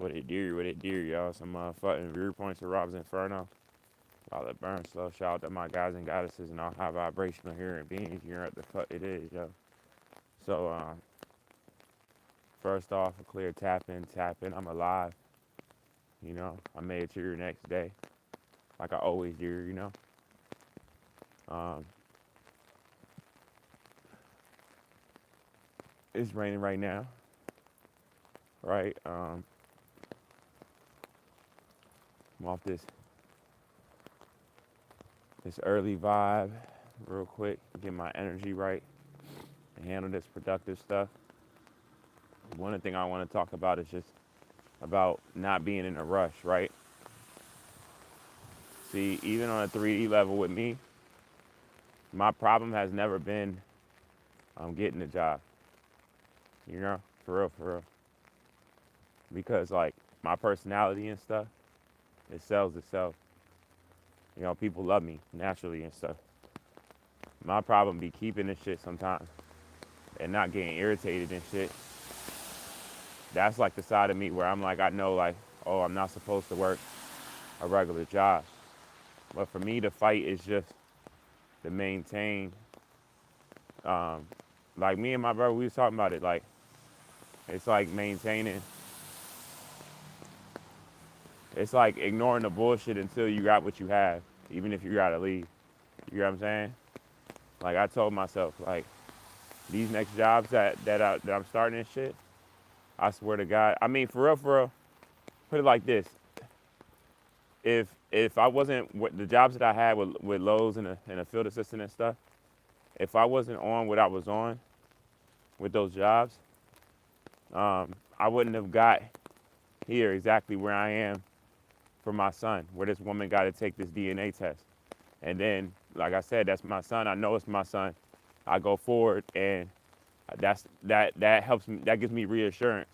What it do, y'all? Some motherfucking viewpoints of RoBs Inferno. While it burns slow, shout out to my guys and goddesses and all high vibrational human beings. You know what the fuck it is, yo. So, first off, a clear tap in. I'm alive. You know, I made it to your next day, like I always do. You know, um, it's raining right now, right? I'm off this early vibe, real quick, get my energy right, and handle this productive stuff. One thing I want to talk about is just about not being in a rush, right? See, even on a 3D level with me, my problem has never been getting a job, you know, for real. Because, like, my personality and stuff, it sells itself. You know, people love me naturally and stuff. My problem be keeping this shit sometimes and not getting irritated and shit. That's like the side of me where I'm like, I know, like, oh, I'm not supposed to work a regular job. But for me, the fight is just to maintain. Like me and my brother, we was talking about it. Like, it's like maintaining. It's like ignoring the bullshit until you got what you have, even if you gotta leave. You know what I'm saying? Like I told myself, like these next jobs that I'm starting and shit. I swear to God. I mean, for real. Put it like this: if I wasn't the jobs that I had with Lowe's and a field assistant and stuff, if I wasn't on what I was on with those jobs, I wouldn't have got here exactly where I am for my son, where this woman got to take this DNA test. And then, like I said, that's my son. I know it's my son. I go forward, and that helps me. That gives me reassurance,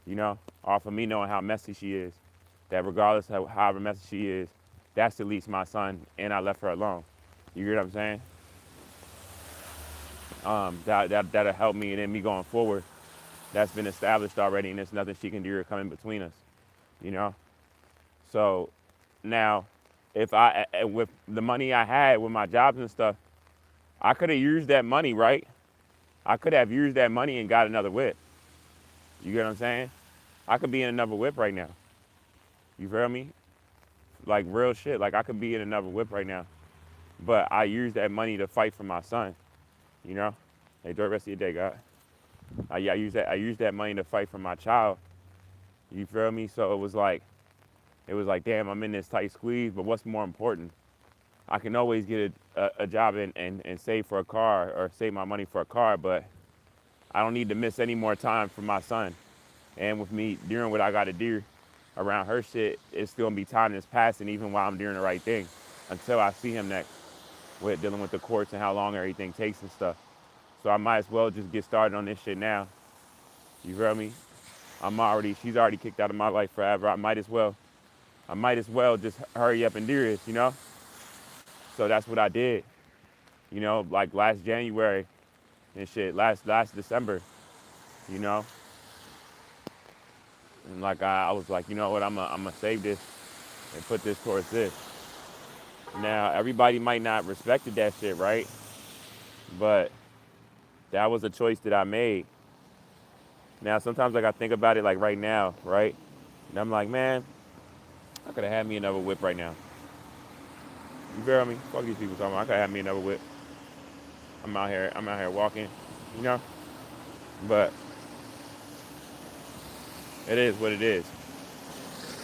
you know, off of me knowing how messy she is. That regardless of however messy she is, that's at least my son, and I left her alone. You get what I'm saying? That'll help me, and then me going forward. That's been established already, and there's nothing she can do to come in between us, you know. So now, if with the money I had with my jobs and stuff, I could have used that money, right? I could have used that money and got another whip. You get what I'm saying? I could be in another whip right now. You feel me? Like real shit. Like I could be in another whip right now. But I used that money to fight for my son. You know? Hey, enjoy the rest of your day, God. I used that money to fight for my child. You feel me? So it was like, damn, I'm in this tight squeeze, but what's more important? I can always get a job and save for a car or save my money for a car, but I don't need to miss any more time for my son. And with me doing what I got to do around her shit, it's still gonna be time that's passing even while I'm doing the right thing until I see him next with dealing with the courts and how long everything takes and stuff. So I might as well just get started on this shit now. You feel me? She's already kicked out of my life forever. I might as well just hurry up and do this, you know? So that's what I did. You know, like last January and shit, last December, you know? And like I was like, you know what, I'm gonna save this and put this towards this. Now, everybody might not respected that shit, right? But that was a choice that I made. Now, sometimes like I think about it like right now, right? And I'm like, man, I could have had me another whip right now. You feel me? Fuck these people talking about I could have had me another whip. I'm out here walking, you know? But it is what it is.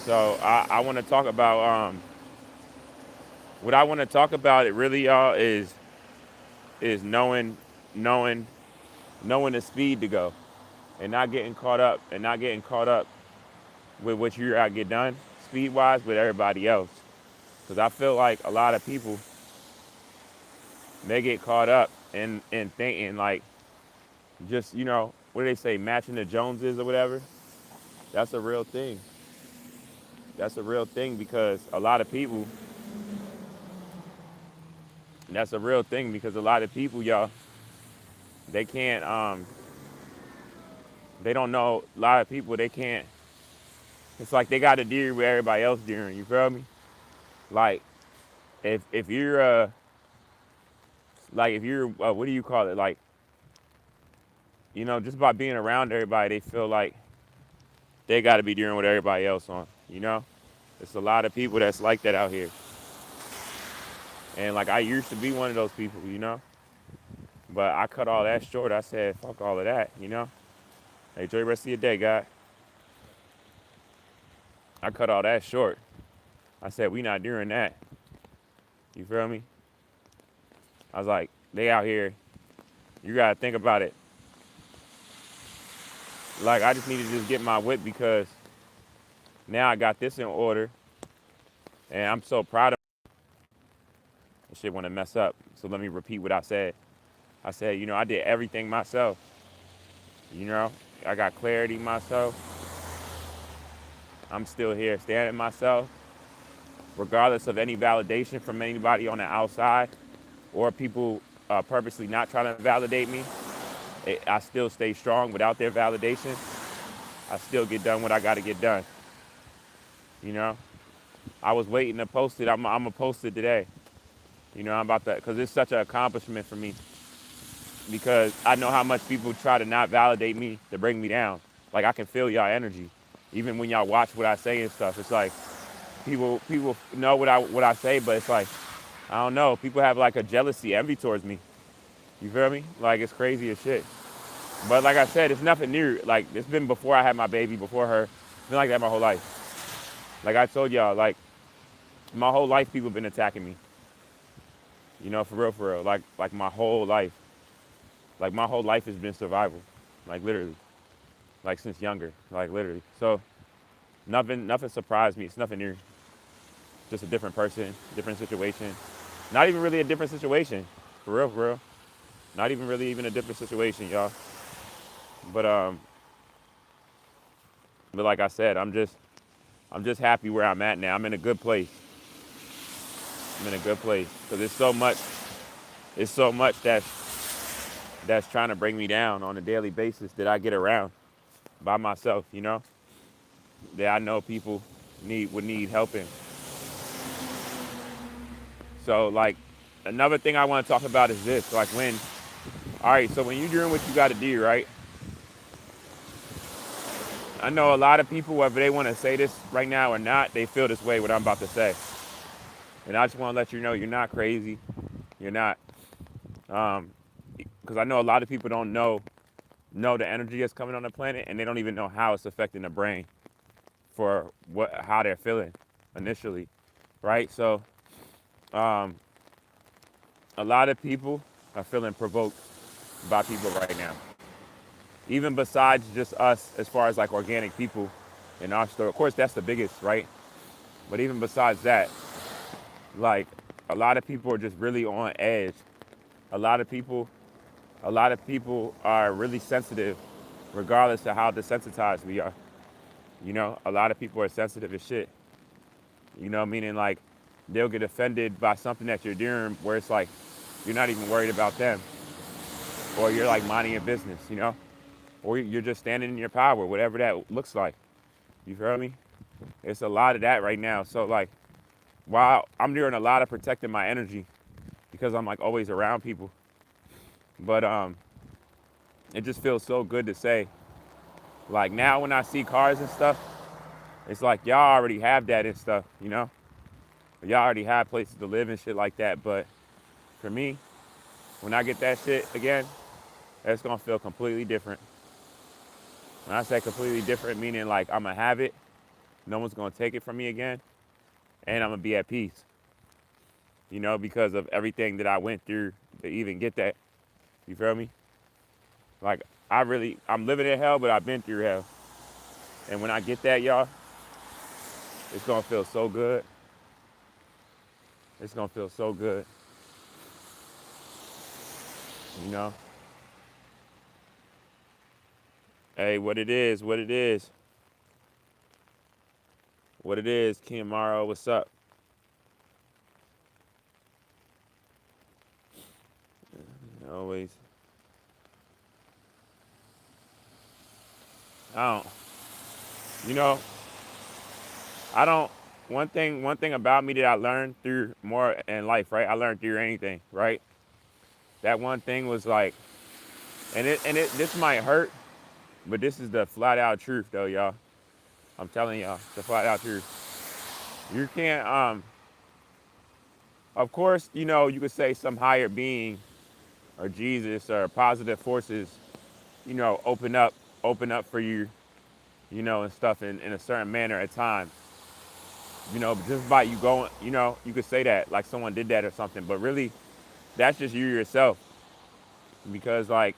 So I want to talk about what I want to talk about. It really, y'all, is knowing the speed to go, and not getting caught up, with what you gotta get done speed wise with everybody else. Because I feel like a lot of people, they get caught up in thinking like, just, you know, what do they say, matching the Joneses or whatever. That's a real thing. That's a real thing because a lot of people, that's a real thing because a lot of people, y'all, they can't, they don't know, a lot of people, they can't It's like they got to deer with everybody else deering. You feel me? Like if you're like if you're what do you call it? Like just by being around everybody, they feel like they got to be dealing with everybody else on. It's a lot of people that's like that out here, and like I used to be one of those people. But I cut all that short. I said, fuck all of that. Hey, enjoy the rest of your day, guy. I cut all that short. I said, we not doing that. You feel me? I was like, they out here. You got to think about it. Like, I just need to just get my whip because now I got this in order. And I'm so proud of this shit want to mess up. So let me repeat what I said. I said, I did everything myself. I got clarity myself. I'm still here standing myself. Regardless of any validation from anybody on the outside or people purposely not trying to validate me, I still stay strong without their validation. I still get done what I got to get done. I was waiting to post it. I'm going to post it today. I'm about that because it's such an accomplishment for me because I know how much people try to not validate me to bring me down. Like I can feel y'all energy. Even when y'all watch what I say and stuff, it's like people know what I say, but it's like, I don't know. People have like a jealousy, envy towards me. You feel me? Like it's crazy as shit. But like I said, it's nothing new. Like it's been before I had my baby, before her. It's been like that my whole life. Like I told y'all, like my whole life people been attacking me. For real. Like my whole life. Like my whole life has been survival. Like literally. Like since younger. Like literally. So nothing surprised me. It's nothing new. Just a different person, different situation. Not even really a different situation. For real. Not even really even a different situation, y'all. But like I said, I'm just happy where I'm at now. I'm in a good place. Because it's so much that's trying to bring me down on a daily basis that I get around by myself, that I know people would need helping. So like another thing I want to talk about is this. Like so when you're doing what you got to do, right? I know a lot of people, whether they want to say this right now or not, they feel this way what I'm about to say. And I just want to let you know you're not crazy. You're not. Because I know a lot of people don't know the energy that's coming on the planet, and they don't even know how it's affecting the brain for how they're feeling initially, right? So a lot of people are feeling provoked by people right now. Even besides just us, as far as like organic people in our store. Of course, that's the biggest, right? But even besides that, like a lot of people are just really on edge. A lot of people are really sensitive, regardless of how desensitized we are. A lot of people are sensitive as shit. Meaning like they'll get offended by something that you're doing where it's like you're not even worried about them. Or you're like minding your business, Or you're just standing in your power, whatever that looks like. You feel me? It's a lot of that right now. So like, while I'm doing a lot of protecting my energy because I'm like always around people. But it just feels so good to say, like now when I see cars and stuff, it's like y'all already have that and stuff, Y'all already have places to live and shit like that. But for me, when I get that shit again, it's gonna feel completely different. When I say completely different, meaning like I'm gonna have it, no one's gonna take it from me again, and I'm gonna be at peace. Because of everything that I went through to even get that. You feel me? Like I'm living in hell, but I've been through hell. And when I get that, y'all, it's gonna feel so good. It's gonna feel so good. Hey, what it is. What it is, Kimaro, what's up? Always. I don't, you know, I don't. One thing about me that I learned through more in life, right? I learned through anything, right? That one thing was like, this might hurt, but this is the flat out truth, though, y'all. I'm telling y'all, the flat out truth. You can't. Of course, you know, you could say some higher being or Jesus or positive forces, you know, open up for you, you know, and stuff in a certain manner at times. You know, just by you going, you know, you could say that like someone did that or something, but really, that's just you yourself. Because like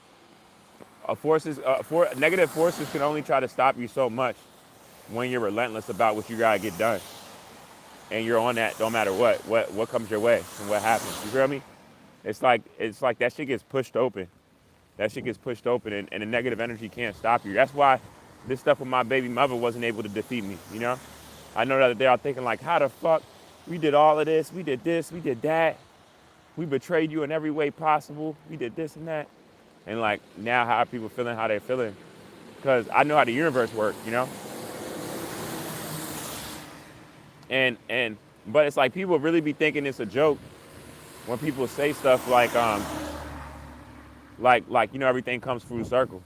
negative forces can only try to stop you so much when you're relentless about what you gotta get done, and you're on that no matter what comes your way and what happens. You feel me? It's like that shit gets pushed open. That shit gets pushed open, and the negative energy can't stop you. That's why this stuff with my baby mother wasn't able to defeat me. You know, I know that they are thinking like, how the fuck we did all of this, we did that, we betrayed you in every way possible, we did this and that, and like now how are people feeling how they're feeling? Because I know how the universe works, you know, and but it's like people really be thinking it's a joke when people say stuff like you know everything comes full circle.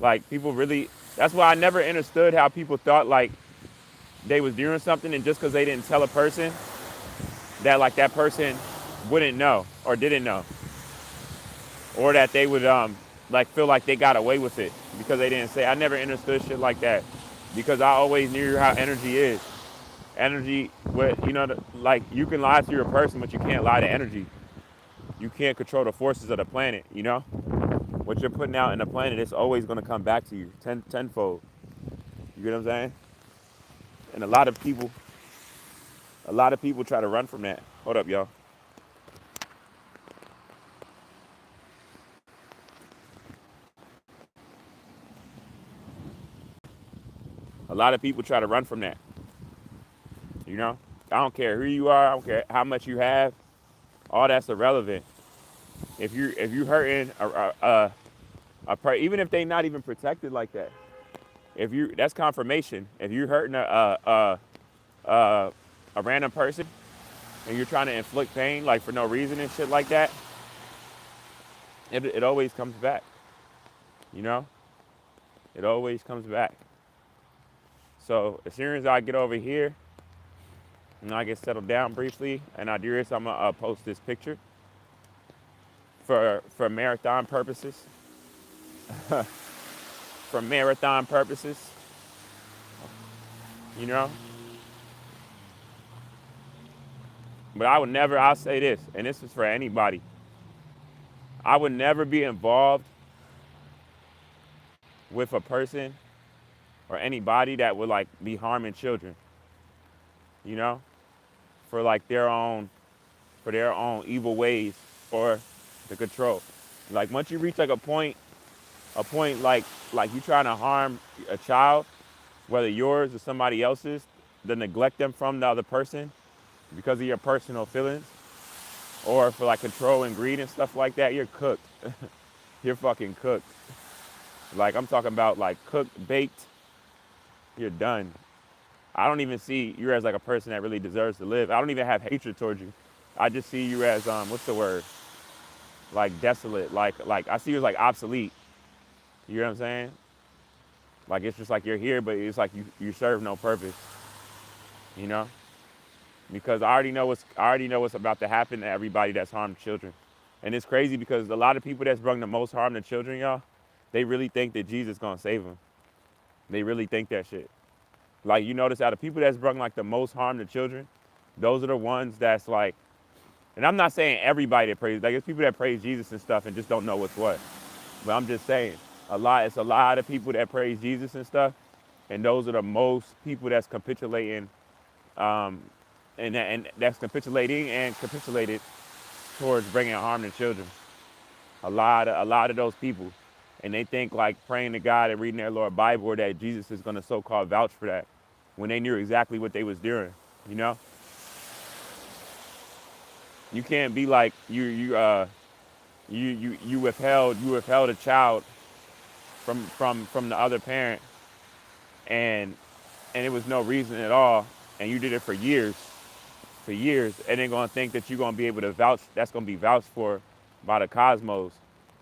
Like people really, that's why I never understood how people thought like they was doing something and just because they didn't tell a person that like that person wouldn't know or didn't know, or that they would like feel like they got away with it because they didn't say. I never understood shit like that because I always knew how energy is. Energy, what you know, like you can lie to your person, but you can't lie to energy. You can't control the forces of the planet. You know what you're putting out in the planet, it's always going to come back to you tenfold. You get what I'm saying? And a lot of people try to run from that. Hold up, y'all. A lot of people try to run from that. You know, I don't care who you are. I don't care how much you have. All that's irrelevant. If you hurting even if they not even protected like that. If you that's confirmation. If you're hurting a, a random person and you're trying to inflict pain like for no reason and shit like that, it always comes back. You know, it always comes back. So as soon as I get over here and I get settled down briefly and I do this, I'm gonna post this picture for marathon purposes. For marathon purposes, you know. But I would never. I'll say this, and this is for anybody. I would never be involved with a person or anybody that would like be harming children. You know, for like their own evil ways or the control. Like once you reach like a point like you trying to harm a child, whether yours or somebody else's, to neglect them from the other person because of your personal feelings, or for like control and greed and stuff like that, you're cooked. You're fucking cooked. Like I'm talking about like cooked, baked, you're done. I don't even see you as like a person that really deserves to live. I don't even have hatred towards you. I just see you as what's the word? Like desolate. Like I see you as like obsolete. You know what I'm saying? Like it's just like you're here, but it's like you serve no purpose. You know? Because I already know what's about to happen to everybody that's harmed children. And it's crazy because a lot of people that's brought the most harm to children, y'all, they really think that Jesus gonna save them. They really think that shit. Like you notice out of people that's brought like the most harm to children, those are the ones that's like, and I'm not saying everybody that prays, like it's people that praise Jesus and stuff and just don't know what's what. But I'm just saying, it's a lot of people that praise Jesus and stuff, and those are the most people that's capitulating, and that's capitulating and capitulated towards bringing harm to children. A lot of those people, and they think like praying to God and reading their Lord Bible or that Jesus is gonna so-called vouch for that, when they knew exactly what they was doing. You know, you can't be like you withheld a child from the other parent, and and it was no reason at all, and you did it for years, and they're gonna think that you're gonna be able to vouch, that's gonna be vouched for by the cosmos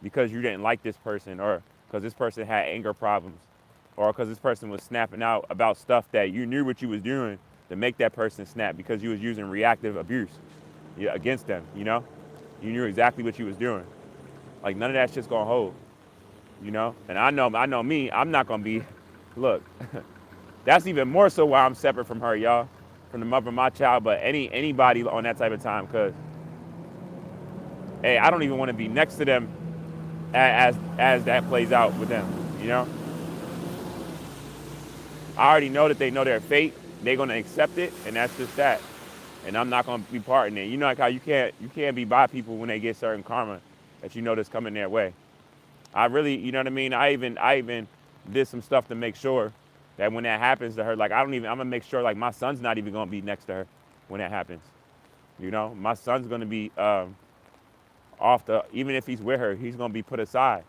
because you didn't like this person, or because this person had anger problems, or because this person was snapping out about stuff that you knew what you was doing to make that person snap because you was using reactive abuse, yeah, against them, you know? You knew exactly what you was doing. Like none of that shit's gonna hold, you know? And I know me, I'm not gonna be, look, that's even more so why I'm separate from her, y'all, from the mother of my child, but anybody on that type of time, cause hey, I don't even want to be next to them as that plays out with them, you know? I already know that they know their fate, they're gonna accept it, and that's just that. And I'm not gonna be part in it. You know, like how you can't be by people when they get certain karma that you know that's coming their way. I really, you know what I mean? I even did some stuff to make sure that when that happens to her, like I'm gonna make sure like my son's not even gonna be next to her when that happens. You know, my son's gonna be off the, even if he's with her, he's gonna be put aside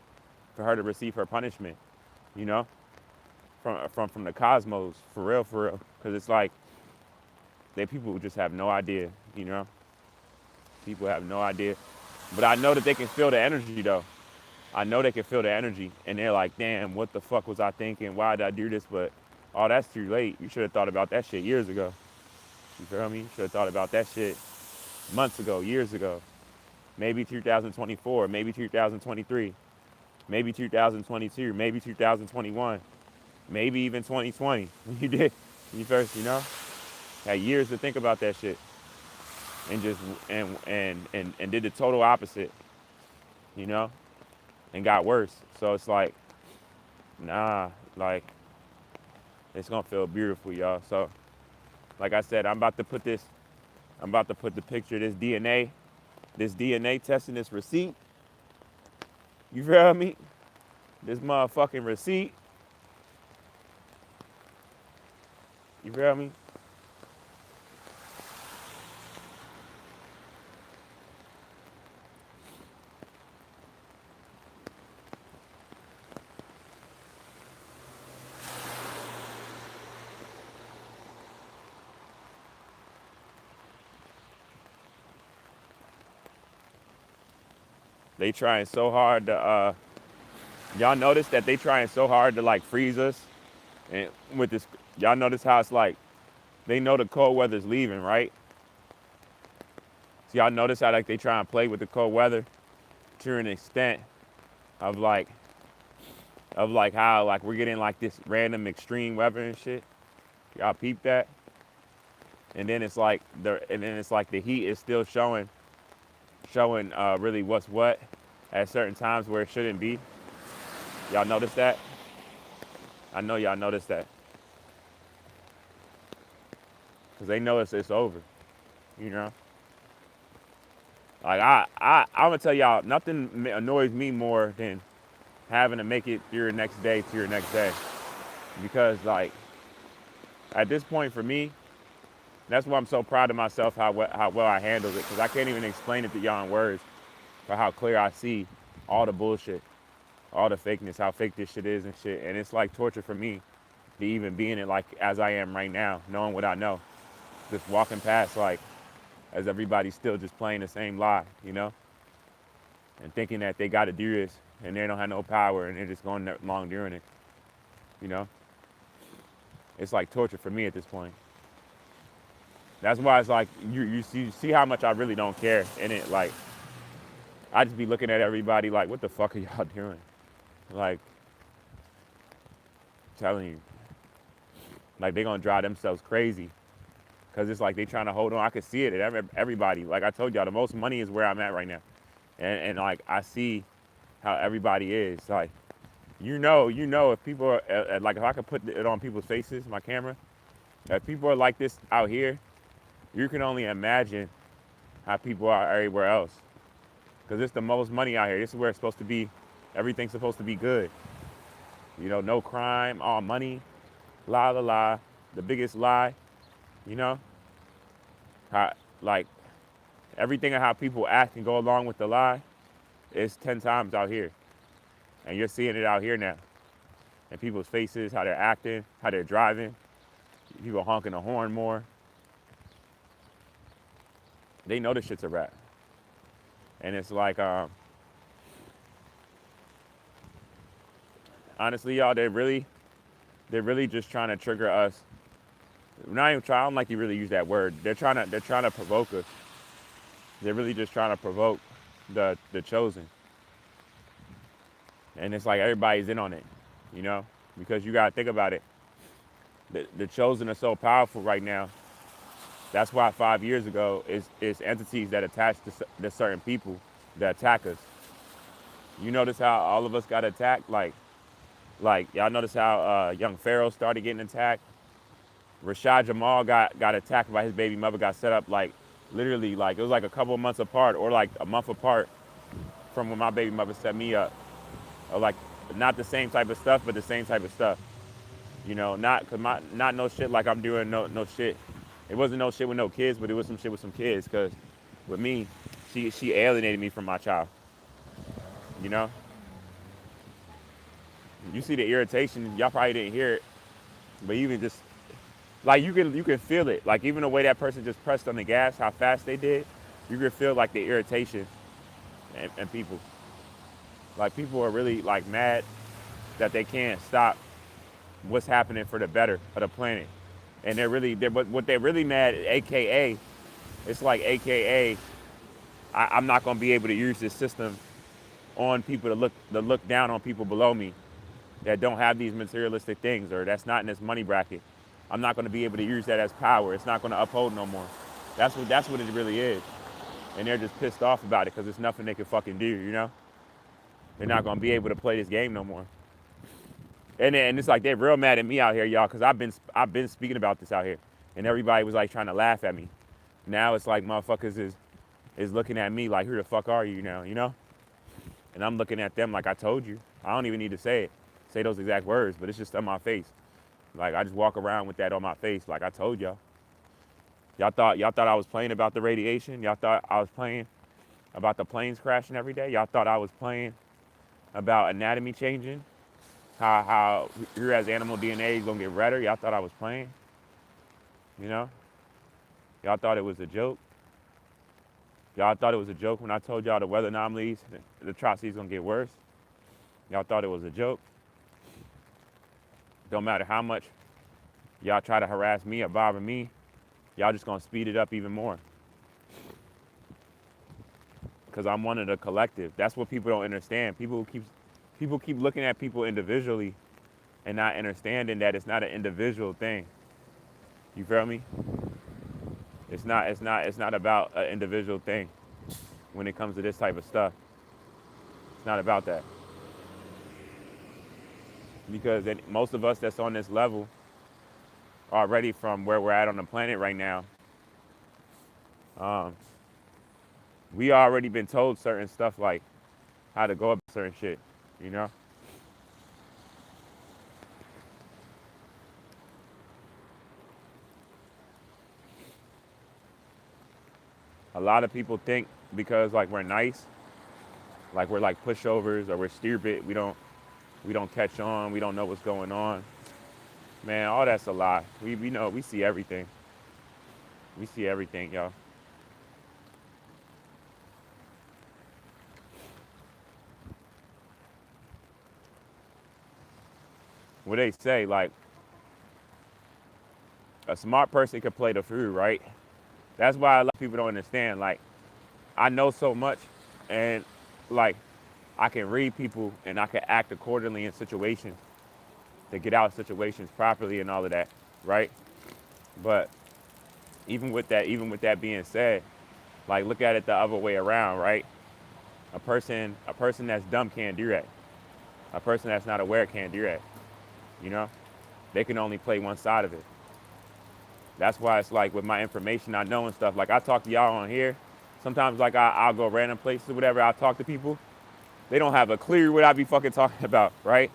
for her to receive her punishment. You know, from the cosmos, for real, because it's like they people just have no idea. You know, people have no idea, but I know that they can feel the energy though. I know they can feel the energy, and they're like, damn, what the fuck was I thinking? Why did I do this? But, oh, that's too late. You should have thought about that shit years ago. You feel me? You should have thought about that shit months ago, years ago. Maybe 2024, maybe 2023, maybe 2022, maybe 2021, maybe even 2020. You did, you first, you know, had years to think about that shit, and just and did the total opposite, you know, and got worse. So it's like, nah, like it's gonna feel beautiful, y'all. So, like I said, I'm about to put the picture of this DNA testing, this receipt. You feel me? This motherfucking receipt. You feel me? They trying so hard to, y'all notice that they trying so hard to like freeze us? And with this, y'all notice how it's like, they know the cold weather's leaving, right? So y'all notice how like they try and play with the cold weather to an extent of like how like we're getting like this random extreme weather and shit. Y'all peep that? And then it's like the heat is still showing really what's what at certain times where it shouldn't be. Y'all notice that? I know y'all notice that. Cause they know it's over, you know? Like I'm gonna tell y'all, nothing annoys me more than having to make it through your next day to your next day. Because like, at this point for me, that's why I'm so proud of myself, how well I handled it. Cause I can't even explain it to y'all in words for how clear I see all the bullshit, all the fakeness, how fake this shit is and shit. And it's like torture for me to even be in it like as I am right now, knowing what I know. Just walking past like as everybody's still just playing the same lie, you know? And thinking that they gotta do this and they don't have no power and they're just going along doing it, you know? It's like torture for me at this point. That's why it's like you see how much I really don't care in it. Like I just be looking at everybody like, what the fuck are y'all doing? Like, telling you, like they gonna drive themselves crazy, cause it's like they trying to hold on. I can see it at everybody. Like I told y'all, the most money is where I'm at right now, and like I see how everybody is. Like, you know, if people are like, if I could put it on people's faces, my camera, if people are like this out here, you can only imagine how people are everywhere else. Because it's the most money out here. This is where it's supposed to be. Everything's supposed to be good. You know, no crime, all money, la la la. The biggest lie, you know? How, like, everything of how people act and go along with the lie is 10 times out here. And you're seeing it out here now. And people's faces, how they're acting, how they're driving. People honking the horn more. They know this shit's a rap. And it's like, honestly, y'all, they're really just trying to trigger us. Not even trying, I don't like you really use that word. They're trying to provoke us. They're really just trying to provoke the chosen. And it's like everybody's in on it, you know? Because you gotta think about it. The chosen are so powerful right now. That's why 5 years ago, it's entities that attach to certain people that attack us. You notice how all of us got attacked? Like y'all notice how young Pharaoh started getting attacked? Rashad Jamal got attacked by his baby mother, got set up like literally like it was like a couple of months apart or like a month apart from when my baby mother set me up. Or like not the same type of stuff, but the same type of stuff. You know, not no shit like I'm doing no shit. It wasn't no shit with no kids, but it was some shit with some kids. Cause with me, she alienated me from my child. You know, you see the irritation. Y'all probably didn't hear it, but you can just like you can feel it. Like even the way that person just pressed on the gas, how fast they did, you can feel like the irritation and people. Like people are really like mad that they can't stop what's happening for the better of the planet. And what they're really mad, AKA, it's like AKA, I'm not gonna be able to use this system on people to look down on people below me that don't have these materialistic things or that's not in this money bracket. I'm not gonna be able to use that as power. It's not gonna uphold no more. That's what it really is. And they're just pissed off about it because there's nothing they can fucking do, you know? They're not gonna be able to play this game no more. And it's like they're real mad at me out here, y'all, because I've been speaking about this out here, and everybody was like trying to laugh at me. Now it's like motherfuckers is looking at me like, who the fuck are you now, you know? And I'm looking at them like I told you. I don't even need to say those exact words, but it's just on my face. Like I just walk around with that on my face, like I told y'all. Y'all thought I was playing about the radiation. Y'all thought I was playing about the planes crashing every day. Y'all thought I was playing about anatomy changing. How here as animal DNA is gonna get redder. Y'all thought I was playing. You know? Y'all thought it was a joke. Y'all thought it was a joke when I told y'all the weather anomalies, the atrocities gonna get worse. Y'all thought it was a joke. Don't matter how much y'all try to harass me or bother me, y'all just gonna speed it up even more. Because I'm one of the collective. That's what people don't understand. People keep looking at people individually and not understanding that it's not an individual thing. You feel me? It's not about an individual thing when it comes to this type of stuff. It's not about that. Because most of us that's on this level already from where we're at on the planet right now, we already been told certain stuff like how to go about certain shit, you know? A lot of people think because like we're nice, like we're like pushovers or we're stupid, we don't catch on, we don't know what's going on. Man, all that's a lie. We know, we see everything. We see everything, y'all. What they say, like, a smart person can play the fool, right? That's why a lot of people don't understand. Like, I know so much, and like, I can read people and I can act accordingly in situations to get out of situations properly and all of that, right? But even with that being said, like look at it the other way around, right? A person that's dumb can't do that. A person that's not aware can't do that. You know? They can only play one side of it. That's why it's like with my information I know and stuff, like I talk to y'all on here. Sometimes like I'll go random places or whatever, I'll talk to people. They don't have a clue what I be fucking talking about, right?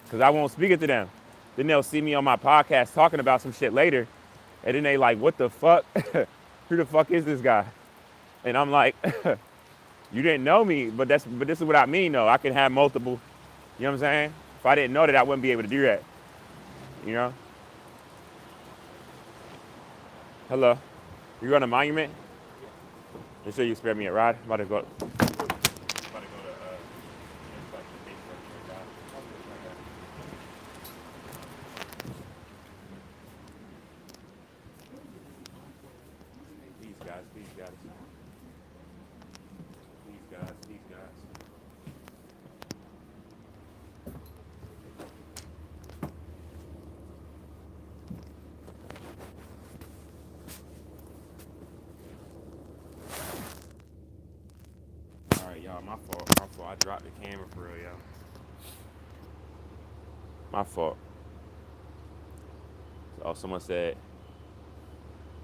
Because I won't speak it to them. Then they'll see me on my podcast talking about some shit later. And then they like, what the fuck? Who the fuck is this guy? And I'm like, you didn't know me, but this is what I mean though. I can have multiple, you know what I'm saying? If I didn't know that, I wouldn't be able to do that, you know? Hello. You going to Monument? You sure you spare me a ride? I'm about to go. These guys, these guys, these guys, these guys. All right, y'all. My fault. My fault. I dropped the camera for real, y'all. My fault. Oh, someone said,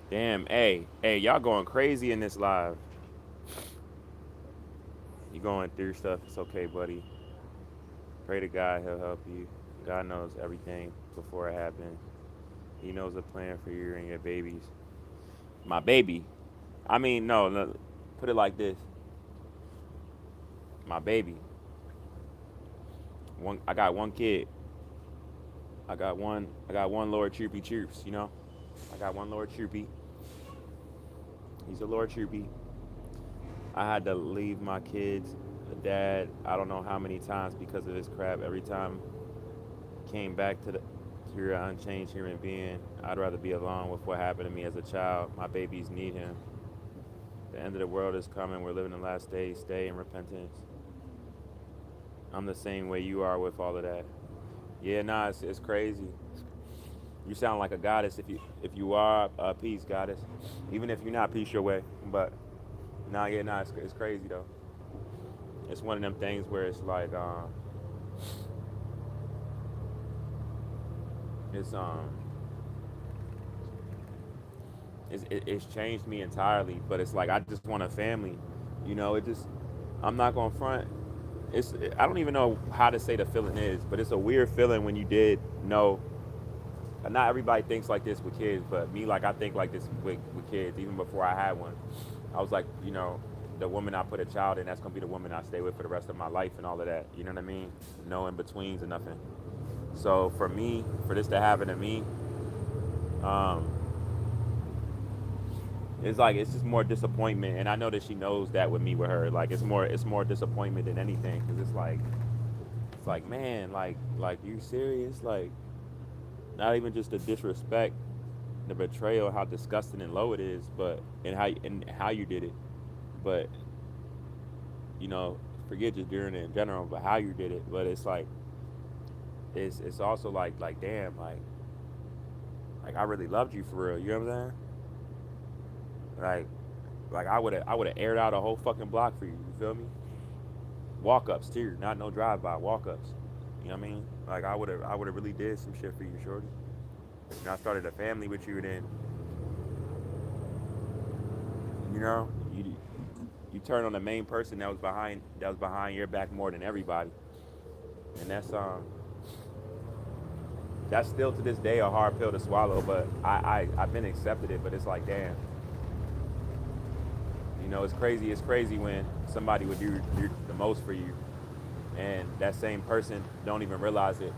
"Damn, hey, y'all going crazy in this live. You going through stuff? It's okay, buddy. Pray to God, He'll help you. God knows everything before it happens. He knows the plan for you and your babies. My baby. I mean, no, no. Put it like this. My baby. One. I got one kid. I got one. I got one Lord Chirpy Chirps. You know. I got one Lord Chirpy. He's a Lord Chirpy. I had to leave my kids, dad, I don't know how many times because of his crap. Every time came back to your unchanged human being. I'd rather be alone with what happened to me as a child. My babies need him. The end of the world is coming. We're living the last days. Stay in repentance. I'm the same way you are with all of that. Yeah, nah, it's crazy. You sound like a goddess if you are a peace goddess. Even if you're not, peace your way. But nah, yeah, nah, it's crazy though. It's one of them things where it's like it's it's changed me entirely. But it's like I just want a family. You know, it just I'm not gonna front. It's I don't even know how to say the feeling is, but it's a weird feeling when you did know. Not everybody thinks like this with kids, but me, like I think like this with kids. Even before I had one, I was like, you know, the woman I put a child in, that's gonna be the woman I stay with for the rest of my life and all of that. You know what I mean? No in betweens or nothing. So for me, for this to happen to me, um, it's like it's just more disappointment, and I know that she knows that with me with her. Like it's more disappointment than anything, because it's like man, like you serious? Like not even just the disrespect, the betrayal, how disgusting and low it is, but and how you did it, but you know forget just doing it in general, but how you did it. But it's like it's also like damn like I really loved you for real. You know what I'm saying? Like I would have aired out a whole fucking block for you. You feel me? Walk ups too, not no drive by. Walk ups. You know what I mean? Like I would have really did some shit for you, shorty. You know, I started a family with you, then you know you turn on the main person that was behind your back more than everybody, and that's still to this day a hard pill to swallow. But I've been accepted it, but it's like damn, you know, it's crazy. It's crazy when somebody would do the most for you, and that same person don't even realize it,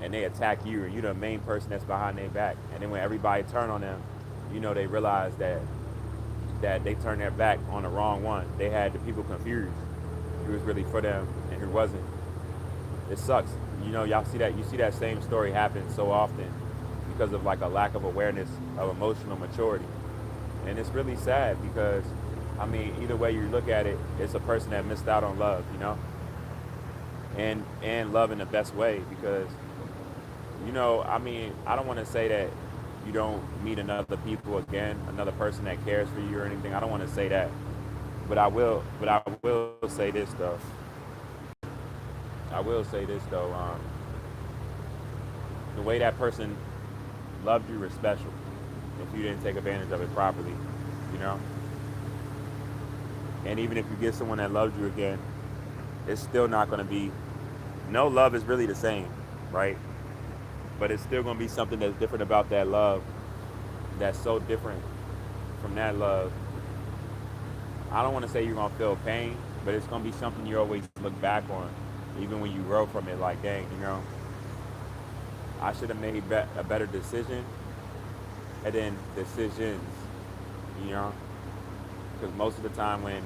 and they attack you, and you're the main person that's behind their back. And then when everybody turn on them, you know, they realize that they turned their back on the wrong one. They had the people confused. Who was really for them and who wasn't. It sucks. You know, y'all see that. You see that same story happen so often because of like a lack of awareness of emotional maturity, and it's really sad because, I mean, either way you look at it, it's a person that missed out on love. You know, and love in the best way because you know, I mean, I don't want to say that you don't meet another people again, another person that cares for you or anything. I don't want to say that, but I will say this though. I will say this though. The way that person loved you was special. If you didn't take advantage of it properly, you know. And even if you get someone that loves you again, it's still not going to be. No love is really the same, right? But it's still going to be something that's different about that love. That's so different from that love. I don't want to say you're gonna feel pain, but it's gonna be something you always look back on, even when you grow from it. Like, dang, you know, I should have made a better decision, and then decisions, you know, because most of the time when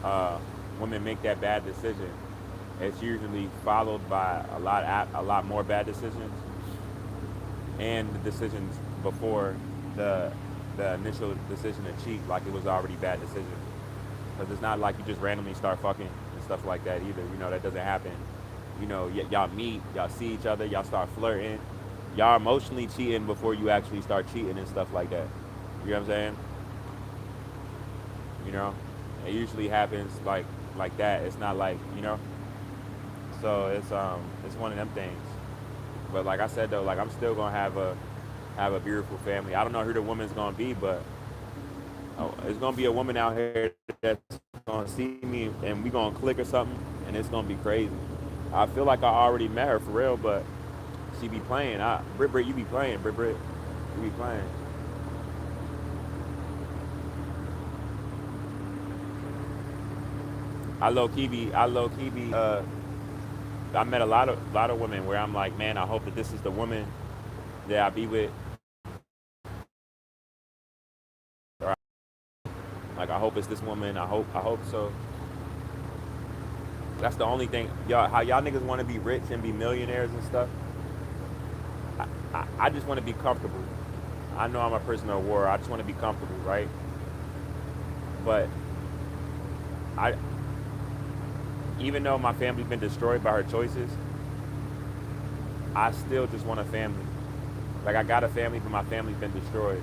uh, women make that bad decision, it's usually followed by a lot more bad decisions and the decisions before the the initial decision to cheat, like it was already bad decision. Because it's not like you just randomly start fucking and stuff like that either. You know, that doesn't happen. You know, y'all meet, y'all see each other, y'all start flirting, y'all emotionally cheating before you actually start cheating and stuff like that. You know what I'm saying? You know, it usually happens like that. It's not like, you know. So it's one of them things. But like I said though, like I'm still gonna have a beautiful family. I don't know who the woman's gonna be, but it's gonna be a woman out here that's gonna see me and we gonna click or something, and it's gonna be crazy. I feel like I already met her for real, but she be playing. Brit, you be playing. Brit, you be playing. I low key be. I met a lot of women where I'm like, man, I hope that this is the woman that I be with. Or like, I hope it's this woman. I hope so. That's the only thing, y'all. How y'all niggas want to be rich and be millionaires and stuff. I just want to be comfortable. I know I'm a prisoner of war. I just want to be comfortable, right? But I, even though my family's been destroyed by her choices, I still just want a family. Like I got a family, but my family's been destroyed.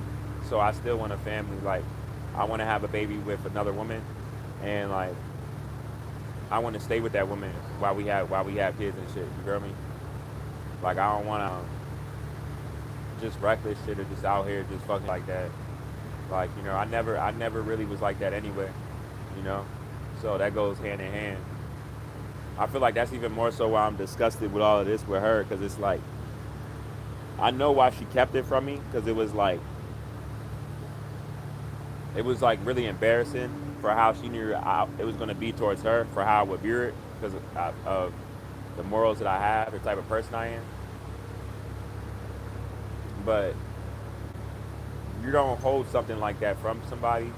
So I still want a family. Like I want to have a baby with another woman, and like I want to stay with that woman while we have kids and shit. You feel me? Like I don't want to just reckless shit or just out here just fucking like that. Like you know, I never really was like that anyway. You know, so that goes hand in hand. I feel like that's even more so why I'm disgusted with all of this with her, because it's like I know why she kept it from me, because it was like really embarrassing for how she knew it was going to be towards her, for how I would view it, because of the morals that I have, the type of person I am. But you don't hold something like that from somebody,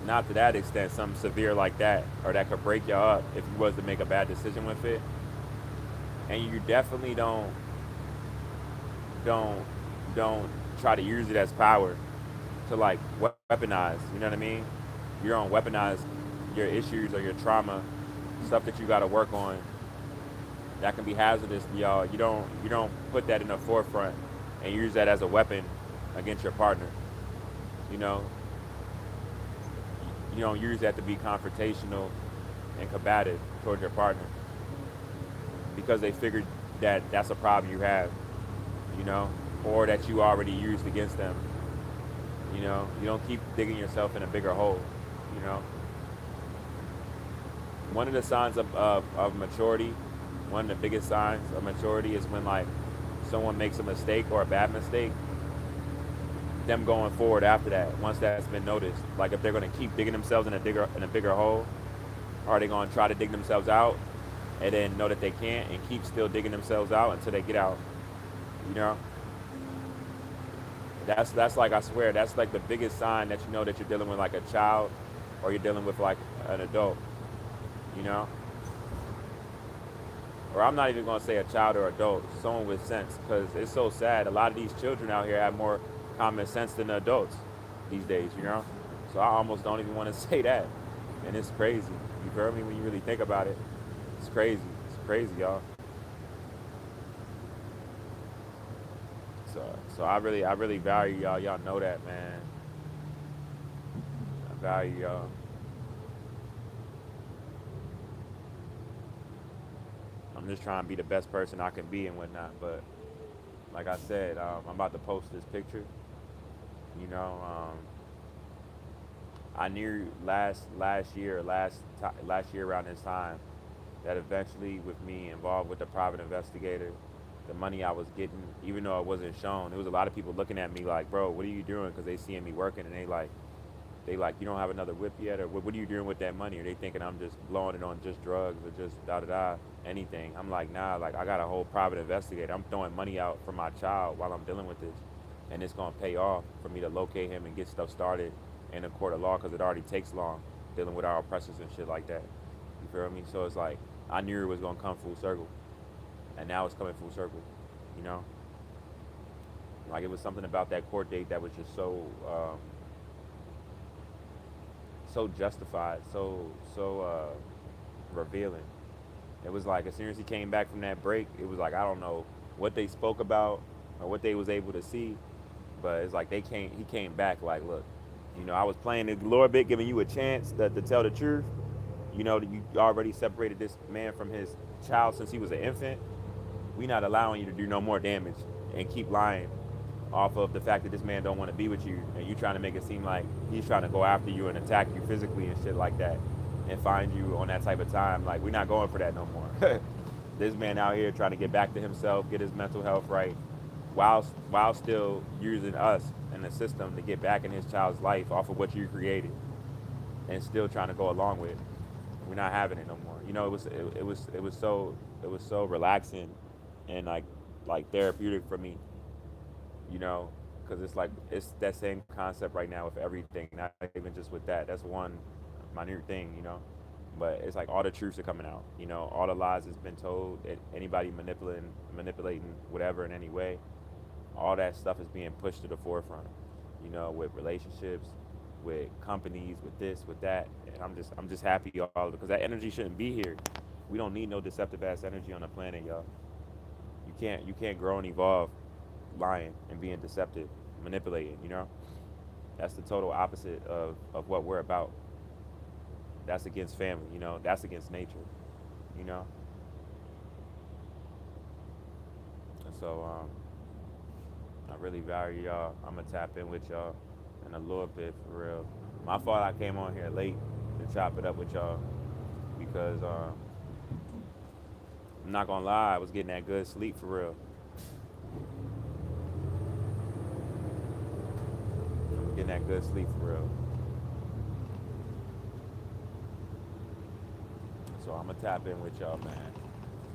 not to that extent, something severe like that, or that could break you up if you was to make a bad decision with it. And you definitely don't don't try to use it as power to like weaponize. You know what I mean? You don't weaponize your issues or your trauma, stuff that you got to work on that can be hazardous to y'all. You don't put that in the forefront and use that as a weapon against your partner. You know, you don't use that to be confrontational and combative towards your partner because they figured that that's a problem you have. You know, or that you already used against them. You know, you don't keep digging yourself in a bigger hole. You know, one of the signs of maturity, one of the biggest signs of maturity is when like someone makes a mistake or a bad mistake, them going forward after that, once that's been noticed. Like if they're gonna keep digging themselves in a bigger hole, or are they gonna try to dig themselves out and then know that they can't and keep still digging themselves out until they get out. You know? That's like, I swear, that's like the biggest sign that you know that you're dealing with like a child or you're dealing with like an adult, you know? Or I'm not even gonna say a child or adult, someone with sense, because it's so sad. A lot of these children out here have more common sense than the adults these days, you know? So I almost don't even want to say that. And it's crazy. You feel me? When you really think about it, it's crazy. It's crazy, y'all. So I really value y'all. Y'all know that, man. I value y'all. I'm just trying to be the best person I can be and whatnot. But like I said, I'm about to post this picture. You know, I knew last year around this time that eventually, with me involved with the private investigator, the money I was getting, even though it wasn't shown, there was a lot of people looking at me like, bro, what are you doing? Because they seeing me working and they like, They like, you don't have another whip yet, or what are you doing with that money? Or they thinking I'm just blowing it on just drugs or just da da da anything. I'm like, nah, like I got a whole private investigator. I'm throwing money out for my child while I'm dealing with this, and it's gonna pay off for me to locate him and get stuff started in a court of law because it already takes long dealing with our oppressors and shit like that. You feel me? So it's like I knew it was gonna come full circle, and now it's coming full circle. You know, like it was something about that court date that was just so so justified, so revealing. It was like as soon as he came back from that break, it was like I don't know what they spoke about or what they was able to see, but it's like they came. He came back like, look, I was playing it a little bit, giving you a chance to tell the truth. You already separated this man from his child since he was an infant. We not allowing you to do no more damage and keep lying off of the fact that this man don't want to be with you, and you trying to make it seem like he's trying to go after you and attack you physically and shit like that and find you on that type of time. Like we're not going for that no more. This man out here trying to get back to himself, get his mental health right, while still using us and the system to get back in his child's life off of what you created and still trying to go along with. We're not having it no more. It was so relaxing and like therapeutic for me, because it's like it's that same concept right now with everything, not even just with that. That's one minute thing. But it's like all the truths are coming out. All the lies that's been told, anybody manipulating whatever in any way, all that stuff is being pushed to the forefront. With relationships, with companies, with this, with that, and I'm just happy all because that energy shouldn't be here. We don't need no deceptive ass energy on the planet, y'all. You can't grow and evolve lying and being deceptive, manipulating. That's the total opposite of what we're about. That's against family. That's against nature, you know. And so I really value y'all. I'm gonna tap in with y'all in a little bit for real. My fault I came on here late to chop it up with y'all because I'm not gonna lie, I was getting that good sleep for real. I'm getting that good sleep for real. So I'm gonna tap in with y'all, man.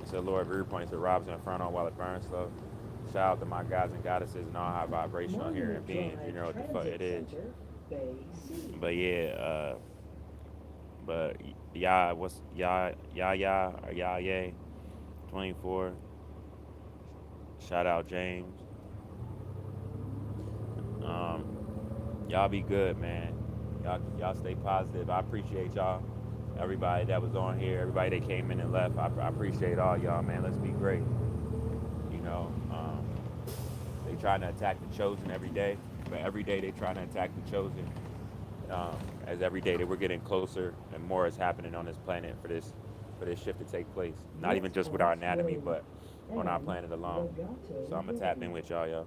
It's a Lord Viewpoints at RoBs Inferno while it burns slow. Shout out to my guys and goddesses and all high vibrational here and beings. You know what the fuck it is. But yeah, but what's or yay? 24. Shout out James. Um, y'all be good, man. Y'all stay positive. I appreciate y'all. Everybody that was on here, everybody that came in and left. I appreciate all y'all, man. Let's be great. You know, they trying to attack the chosen every day, but every day they trying to attack the chosen. As every day that we're getting closer and more is happening on this planet for this shift to take place. Not even just with our anatomy, but on our planet alone. So I'm gonna tap in with y'all, y'all.